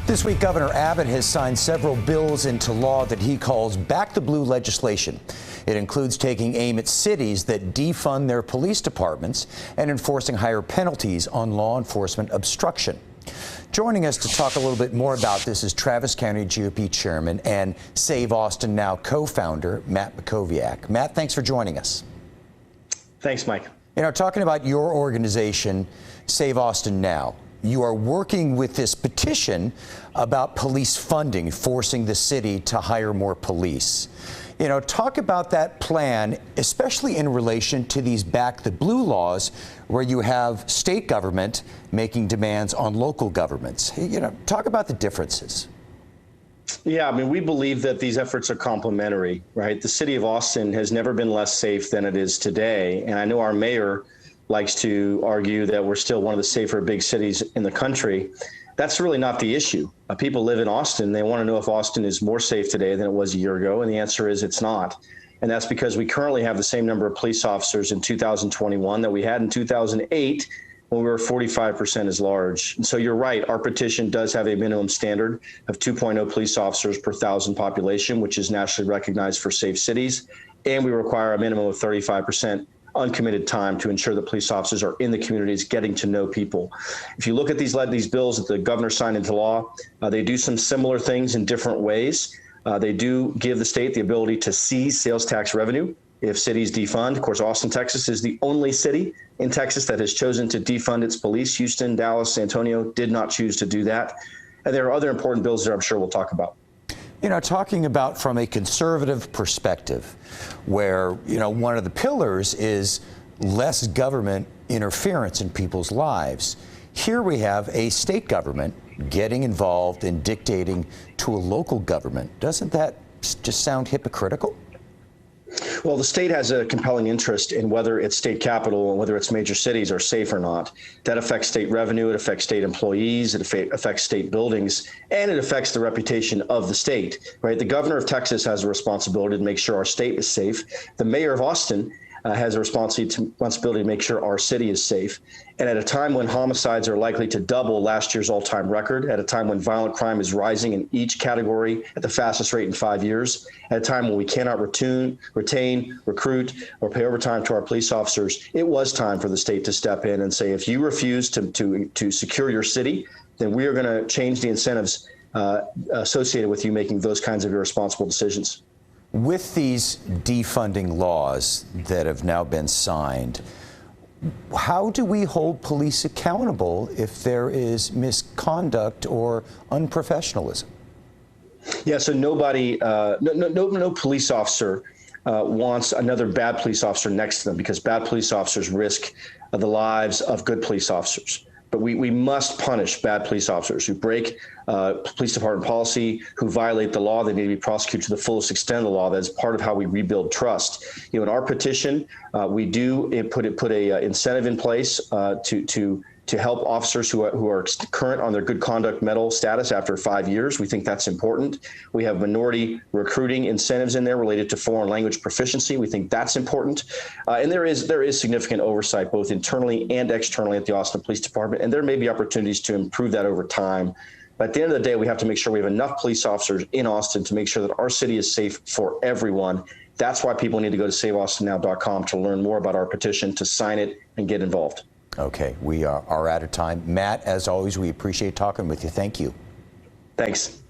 This week, Governor Abbott has signed several bills into law that he calls back the blue legislation. It includes taking aim at cities that defund their police departments and enforcing higher penalties on law enforcement obstruction. Joining us to talk a little bit more about this is Travis County GOP Chairman and Save Austin Now co-founder Matt Mackowiak. Matt, thanks for joining us. Thanks, Mike. You know, talking about your organization, Save Austin Now, you are working with this petition about police funding, forcing the city to hire more police. You know, talk about that plan, especially in relation to these back the blue laws, where you have state government making demands on local governments. You know, talk about the differences. Yeah, I mean, we believe that these efforts are complementary, right? The city of Austin has never been less safe than it is today. And I know our mayor likes to argue that we're still one of the safer big cities in the country. That's really not the issue. People live in Austin. They want to know if Austin is more safe today than it was a year ago. And the answer is it's not. And that's because we currently have the same number of police officers in 2021 that we had in 2008 when we were 45% as large. And so you're right. Our petition does have a minimum standard of 2.0 police officers per 1,000 population, which is nationally recognized for safe cities. And we require a minimum of 35% uncommitted time to ensure that police officers are in the communities getting to know people. If you look at these bills that the governor signed into law, they do some similar things in different ways. They do give the state the ability to seize sales tax revenue if cities defund. Of course, Austin, Texas is the only city in Texas that has chosen to defund its police. Houston, Dallas, San Antonio did not choose to do that. And there are other important bills that I'm sure we'll talk about. You know, talking about from a conservative perspective, where, you know, one of the pillars is less government interference in people's lives. Here we have a state government getting involved in dictating to a local government. Doesn't that just sound hypocritical? Well, the state has a compelling interest in whether its state capital and whether its major cities are safe or not. That affects state revenue, it affects state employees, it affects state buildings, and it affects the reputation of the state, right? The governor of Texas has a responsibility to make sure our state is safe. The mayor of Austin has a responsibility to make sure our city is safe. And at a time when homicides are likely to double last year's all-time record, at a time when violent crime is rising in each category at the fastest rate in 5 years, at a time when we cannot retain, recruit, or pay overtime to our police officers, it was time for the state to step in and say, if you refuse to secure your city, then we are going to change the incentives associated with you making those kinds of irresponsible decisions. With these defunding laws that have now been signed, how do we hold police accountable if there is misconduct or unprofessionalism? Yeah, so nobody, no police officer wants another bad police officer next to them, because bad police officers risk the lives of good police officers. But we must punish bad police officers who break police department policy, who violate the law. They need to be prosecuted to the fullest extent of the law. That's part of how we rebuild trust. You know, in our petition, we do put a incentive in place to help officers who are current on their good conduct medal status after 5 years. We think that's important. We have minority recruiting incentives in there related to foreign language proficiency. We think that's important. And there is significant oversight both internally and externally at the Austin Police Department. And there may be opportunities to improve that over time. But at the end of the day, we have to make sure we have enough police officers in Austin to make sure that our city is safe for everyone. That's why people need to go to saveaustinnow.com to learn more about our petition, to sign it and get involved. Okay, we are out of time. Matt, as always, we appreciate talking with you. Thank you. Thanks.